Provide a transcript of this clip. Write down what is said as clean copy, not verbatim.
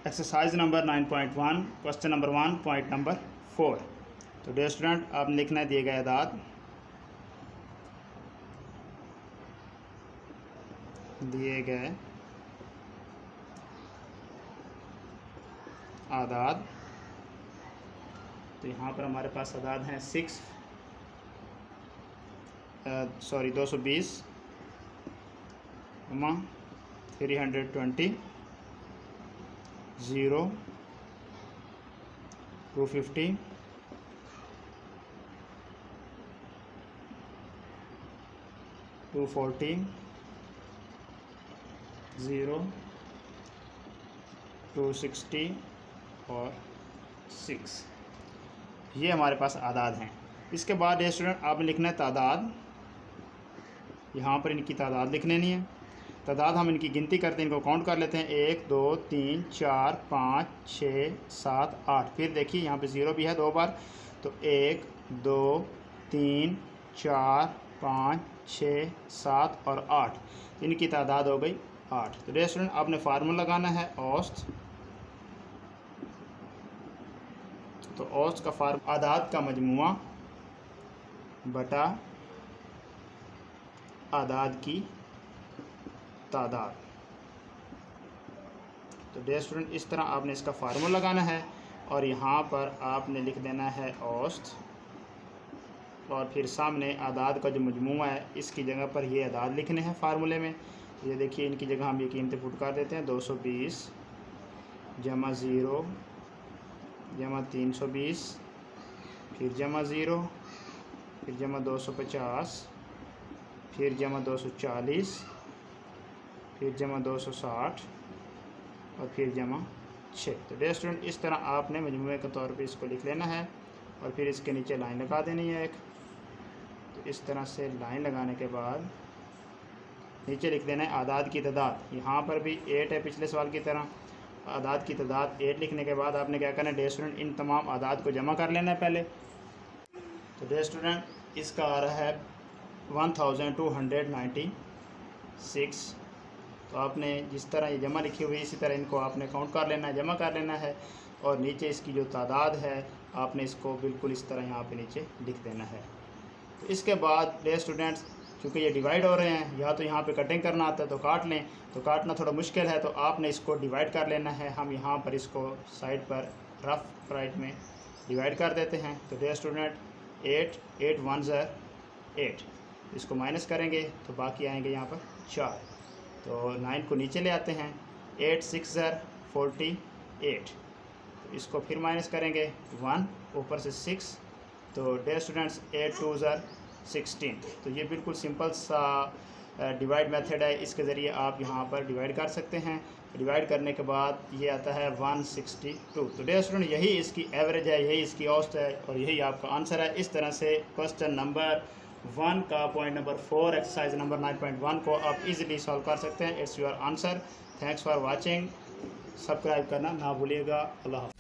Exercise number 9.1 question number 1 point number 4। तो dear student, आपने लिखना है दिए गए आदाद। तो यहाँ पर हमारे पास आदाद हैं 220, 320, 0, 250, 240, 0, 260 और 6। ये हमारे पास आदाद हैं। इसके बाद स्टूडेंट आपने लिखना है तादाद। यहाँ पर इनकी तादाद लिख लेनी है। तादाद हम इनकी गिनती करते हैं, इनको काउंट कर लेते हैं। 1 2 3 4 5 6 7 8। फिर देखिए यहाँ पे 0 भी है 2 बार। तो 1 2 3 4 5 6 7 और 8। इनकी तादाद हो गई 8। तो डियर स्टूडेंट, आपने फार्मूला लगाना है औसत। तो औसत का फार्मूला आदाद का मजमुआ बटा आदाद की तादाद। तो डियर स्टूडेंट, इस तरह आपने इसका फार्मूला लगाना है और यहाँ पर आपने लिख देना है औसत, और फिर सामने आदाद का जो मजमुआ है इसकी जगह पर ये आदाद लिखने हैं फार्मूले में। ये देखिए, इनकी जगह हम ये कीमतें पुट कर देते हैं। 220 जमा 0 जमा 320, फिर जमा 0, फिर जमा 250, फिर जमा 240, फिर जमा 260 और फिर जमा 6। तो डियर स्टूडेंट, इस तरह आपने मजमूए के तौर पे इसको लिख लेना है और फिर इसके नीचे लाइन लगा देनी है एक। तो इस तरह से लाइन लगाने के बाद नीचे लिख देना है आदाद की तादाद। यहाँ पर भी 8 है पिछले सवाल की तरह। आदाद की तादाद 8 लिखने के बाद आपने क्या करना है डियर स्टूडेंट, इन तमाम आदाद को जमा कर लेना है पहले। तो डियर स्टूडेंट, इसका आ रहा है 1296। तो आपने जिस तरह ये जमा लिखी हुई है इसी तरह इनको आपने काउंट कर लेना है, जमा कर लेना है। और नीचे इसकी जो तादाद है आपने इसको बिल्कुल इस तरह यहाँ पे नीचे लिख देना है। तो इसके बाद डियर स्टूडेंट्स, क्योंकि ये डिवाइड हो रहे हैं, या तो यहाँ पे कटिंग करना आता है तो काट लें, तो काटना थोड़ा मुश्किल है, तो आपने इसको डिवाइड कर लेना है। हम यहाँ पर इसको साइड पर रफ राइट में डिवाइड कर देते हैं। तो डियर स्टूडेंट, 8 8 1 8, इसको माइनस करेंगे तो बाकी आएंगे यहाँ पर 4। तो 9 को नीचे ले आते हैं। 8 6 48, तो इसको फिर माइनस करेंगे 1 ऊपर से 6। तो डियर स्टूडेंट्स, 8 2 16। तो ये बिल्कुल सिंपल सा डिवाइड मेथड है, इसके ज़रिए आप यहाँ पर डिवाइड कर सकते हैं। डिवाइड करने के बाद ये आता है 162। तो डियर स्टूडेंट, यही इसकी एवरेज है, यही इसकी औसत है और यही आपका आंसर है। इस तरह से क्वेश्चन नंबर 1 का पॉइंट नंबर 4 एक्सरसाइज नंबर 9.1 को आप इजीली सॉल्व कर सकते हैं। It's your answer. Thanks for watching. Subscribe करना ना भूलिएगा। अल्लाह हाफ़िज़।